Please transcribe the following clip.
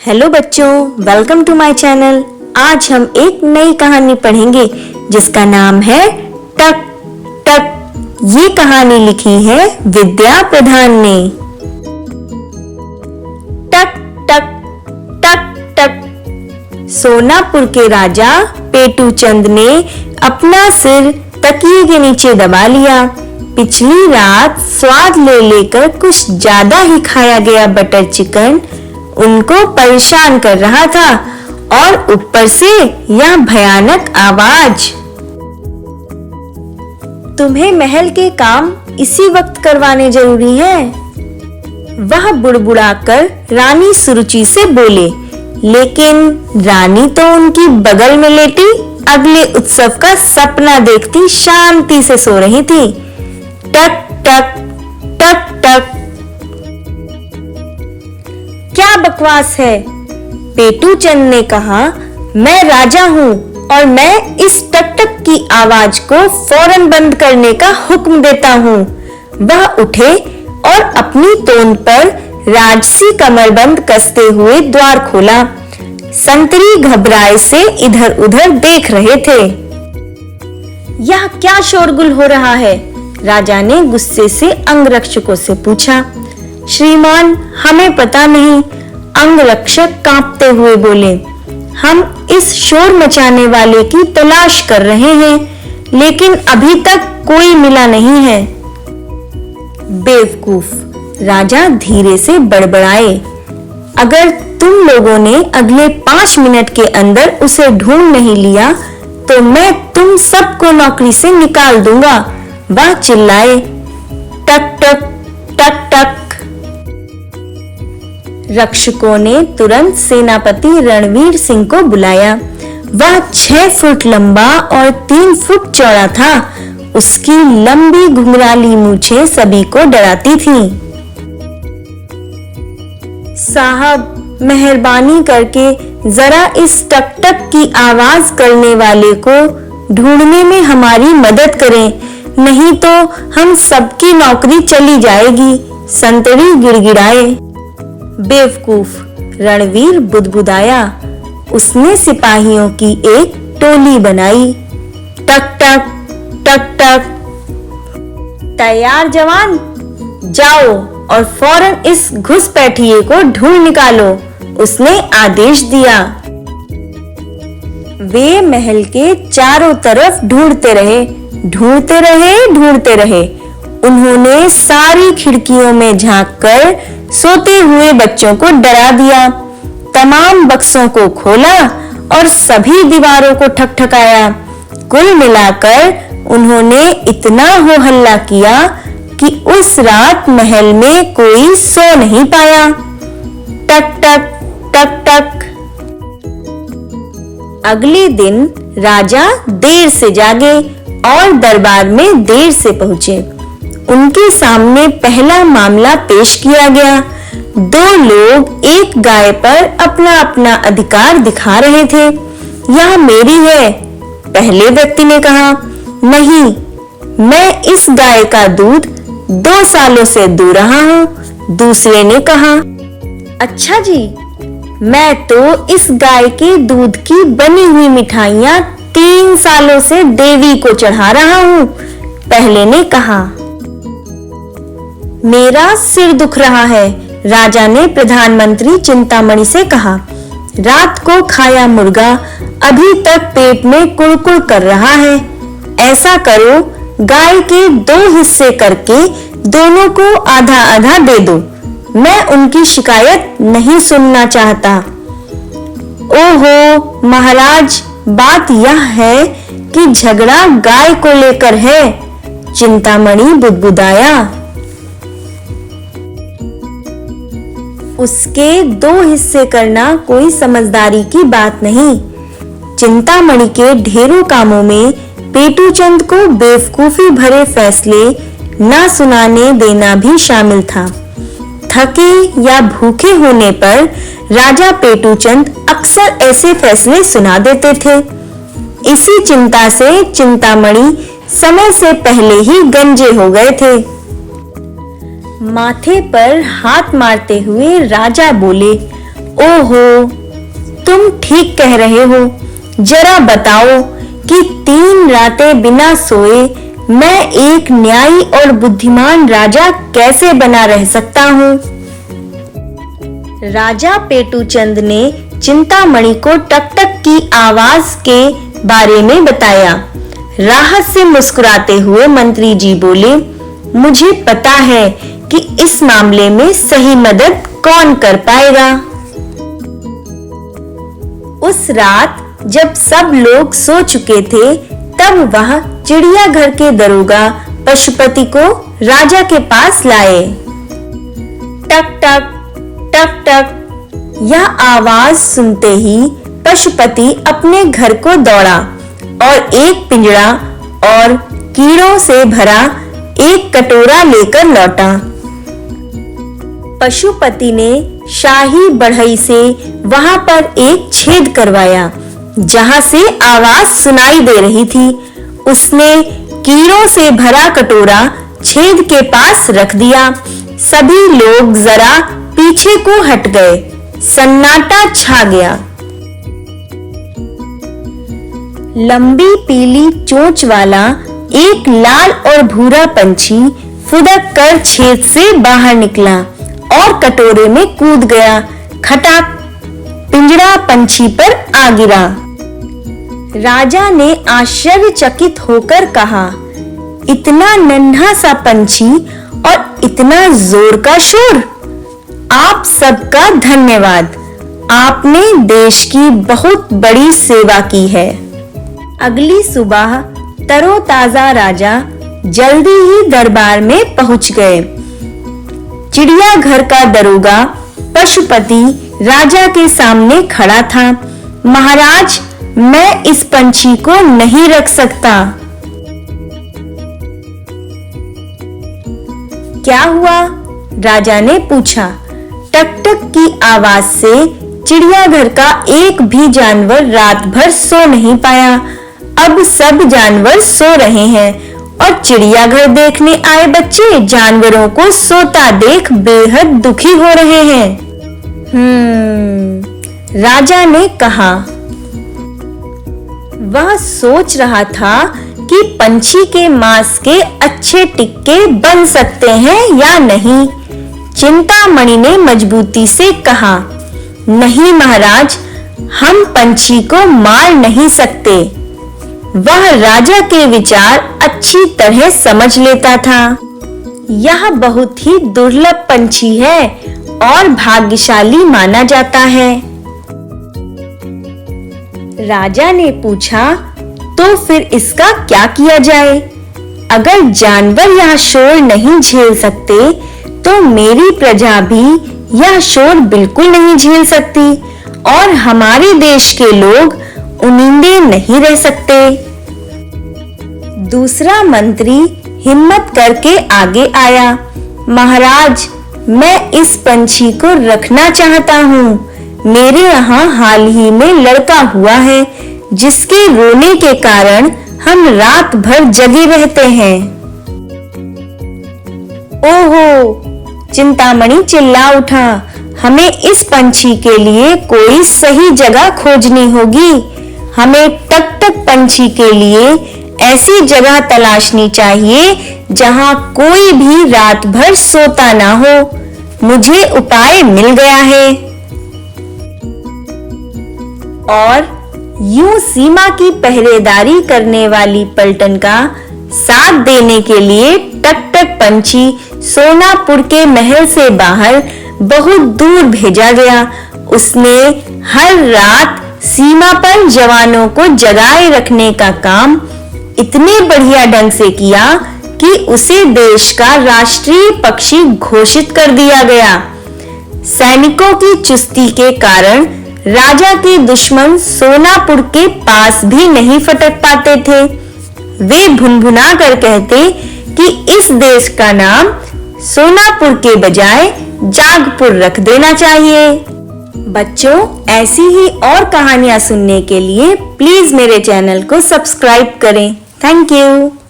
Hello बच्चों, welcome to my channel. आज हम एक नई कहानी पढ़ेंगे जिसका नाम है टक टक। ये कहानी लिखी है विद्या प्रधान ने। टक टक टक टक। सोनापुर के राजा पेटू चंद ने अपना सिर तकिए के नीचे दबा लिया। पिछली रात स्वाद ले लेकर कुछ ज्यादा ही खाया गया बटर चिकन उनको परेशान कर रहा था और ऊपर से यह भयानक आवाज। तुम्हें महल के काम इसी वक्त करवाने जरूरी है, वह बुड़बुड़ाकर रानी सुरुचि से बोले। लेकिन रानी तो उनकी बगल में लेटी अगले उत्सव का सपना देखती शांति से सो रही थी। टक टक टक टक। क्या बकवास है, पेटू चंद ने कहा। मैं राजा हूँ और मैं इस टक टक की आवाज को फौरन बंद करने का हुक्म देता हूँ। वह उठे और अपनी तोंद पर राजसी कमरबंद कसते हुए द्वार खोला। संतरी घबराए से इधर उधर देख रहे थे। यह क्या शोरगुल हो रहा है? राजा ने गुस्से से अंगरक्षकों से पूछा। श्रीमान, हमें पता नहीं, अंगरक्षक कांपते हुए बोले। हम इस शोर मचाने वाले की तलाश कर रहे हैं, लेकिन अभी तक कोई मिला नहीं है। बेवकूफ, राजा धीरे से बड़बड़ाए। अगर तुम लोगों ने अगले 5 मिनट के अंदर उसे ढूंढ नहीं लिया तो मैं तुम सबको नौकरी से निकाल दूंगा। वह चिल्लाए। टक टक टक टक। रक्षकों ने तुरंत सेनापति रणवीर सिंह को बुलाया। वह 6 फुट लंबा और 3 फुट चौड़ा था। उसकी लंबी घुंघराली मूछें सभी को डराती थीं। साहब, मेहरबानी करके जरा इस टक टक की आवाज करने वाले को ढूंढने में हमारी मदद करें, नहीं तो हम सबकी नौकरी चली जाएगी। संतरी गिड़गिड़ाए। बेवकूफ, रणवीर बुदबुदाया। उसने सिपाहियों की एक टोली बनाई। टक टक टक टक। तैयार जवान, जाओ और फौरन इस घुसपैठिए को ढूंढ निकालो, उसने आदेश दिया। वे महल के चारों तरफ ढूंढते रहे। उन्होंने सारी खिड़कियों में झांककर सोते हुए बच्चों को डरा दिया। तमाम बक्सों को खोला और सभी दीवारों को ठकठकाया। कुल मिलाकर उन्होंने इतना हो हल्ला किया कि उस रात महल में कोई सो नहीं पाया। टक टक टक टक। अगले दिन राजा देर से जागे और दरबार में देर से पहुंचे। उनके सामने पहला मामला पेश किया गया। 2 लोग एक गाय पर अपना अपना अधिकार दिखा रहे थे। यह मेरी है, पहले व्यक्ति ने कहा। नहीं, मैं इस गाय का दूध 2 सालों से दूह रहा हूँ, दूसरे ने कहा। अच्छा जी, मैं तो इस गाय के दूध की बनी हुई मिठाइयाँ 3 सालों से देवी को चढ़ा रहा हूँ, पहले ने कहा। मेरा सिर दुख रहा है, राजा ने प्रधानमंत्री चिंतामणि से कहा। रात को खाया मुर्गा अभी तक पेट में कुड़कुड़ कर रहा है। ऐसा करो, गाय के 2 हिस्से करके दोनों को आधा आधा दे दो। मैं उनकी शिकायत नहीं सुनना चाहता। ओहो महाराज, बात यह है कि झगड़ा गाय को लेकर है, चिंतामणि बुदबुदाया। उसके 2 हिस्से करना कोई समझदारी की बात नहीं। चिंतामणि के ढेरों कामों में पेटू चंद को बेवकूफी भरे फैसले न सुनाने देना भी शामिल था। थके या भूखे होने पर राजा पेटू चंद अक्सर ऐसे फैसले सुना देते थे। इसी चिंता से चिंतामणि समय से पहले ही गंजे हो गए थे। माथे पर हाथ मारते हुए राजा बोले, ओहो, तुम ठीक कह रहे हो। जरा बताओ कि 3 रातें बिना सोए मैं एक न्यायी और बुद्धिमान राजा कैसे बना रह सकता हूँ? राजा पेटूचंद ने चिंतामणि को टकटक की आवाज के बारे में बताया। राहत से मुस्कुराते हुए मंत्री जी बोले, मुझे पता है कि इस मामले में सही मदद कौन कर पाएगा। उस रात जब सब लोग सो चुके थे, तब वह चिड़ियाघर के दरोगा पशुपति को राजा के पास लाए। टक टक टक टक, यह आवाज सुनते ही पशुपति अपने घर को दौड़ा और एक पिंजरा और कीड़ों से भरा एक कटोरा लेकर लौटा। पशुपति ने शाही बढ़ई से वहां पर एक छेद करवाया जहां से आवाज सुनाई दे रही थी। उसने कीड़ों से भरा कटोरा छेद के पास रख दिया। सभी लोग जरा पीछे को हट गए। सन्नाटा छा गया। लंबी पीली चोंच वाला एक लाल और भूरा पंछी फुदक कर छेद से बाहर निकला और कटोरे में कूद गया। खटाक, पिंजरा पंछी पर आ गिरा। राजा ने आश्चर्यचकित होकर कहा, इतना नन्हा सा पंछी और इतना जोर का शोर। आप सबका धन्यवाद। आपने देश की बहुत बड़ी सेवा की है। अगली सुबह तरोताजा राजा जल्दी ही दरबार में पहुंच गए। चिड़ियाघर का दरोगा पशुपति राजा के सामने खड़ा था। महाराज, मैं इस पंछी को नहीं रख सकता। क्या हुआ? राजा ने पूछा। टकटक की आवाज से चिड़ियाघर का एक भी जानवर रात भर सो नहीं पाया। अब सब जानवर सो रहे हैं और चिड़ियाघर देखने आए बच्चे जानवरों को सोता देख बेहद दुखी हो रहे हैं। राजा ने कहा। वह सोच रहा था कि पंछी के मांस के अच्छे टिक्के बन सकते हैं या नहीं। चिंतामणि ने मजबूती से कहा, नहीं महाराज, हम पंछी को मार नहीं सकते। वह राजा के विचार अच्छी तरह समझ लेता था। यह बहुत ही दुर्लभ पंछी है और भाग्यशाली माना जाता है। राजा ने पूछा, तो फिर इसका क्या किया जाए? अगर जानवर यह शोर नहीं झेल सकते, तो मेरी प्रजा भी यह शोर बिल्कुल नहीं झेल सकती और हमारे देश के लोग उनिंदे नहीं रह सकते। दूसरा मंत्री हिम्मत करके आगे आया। महाराज, मैं इस पंछी को रखना चाहता हूँ। मेरे यहाँ हाल ही में लड़का हुआ है, जिसके रोने के कारण हम रात भर जगे रहते हैं। ओहो, चिंतामणि चिल्ला उठा, हमें इस पंछी के लिए कोई सही जगह खोजनी होगी। हमें टकटक पंछी के लिए ऐसी जगह तलाशनी चाहिए जहां कोई भी रात भर सोता ना हो। मुझे उपाय मिल गया है। और यूं सीमा की पहरेदारी करने वाली पलटन का साथ देने के लिए टकटक पंछी सोनापुर के महल से बाहर बहुत दूर भेजा गया। उसने हर रात सीमा पर जवानों को जगाए रखने का काम इतने बढ़िया ढंग से किया कि उसे देश का राष्ट्रीय पक्षी घोषित कर दिया गया। सैनिकों की चुस्ती के कारण राजा के दुश्मन सोनापुर के पास भी नहीं फटक पाते थे। वे भुनभुना कर कहते कि इस देश का नाम सोनापुर के बजाय जागपुर रख देना चाहिए। बच्चों, ऐसी ही और कहानियां सुनने के लिए प्लीज मेरे चैनल को सब्सक्राइब करें। Thank you.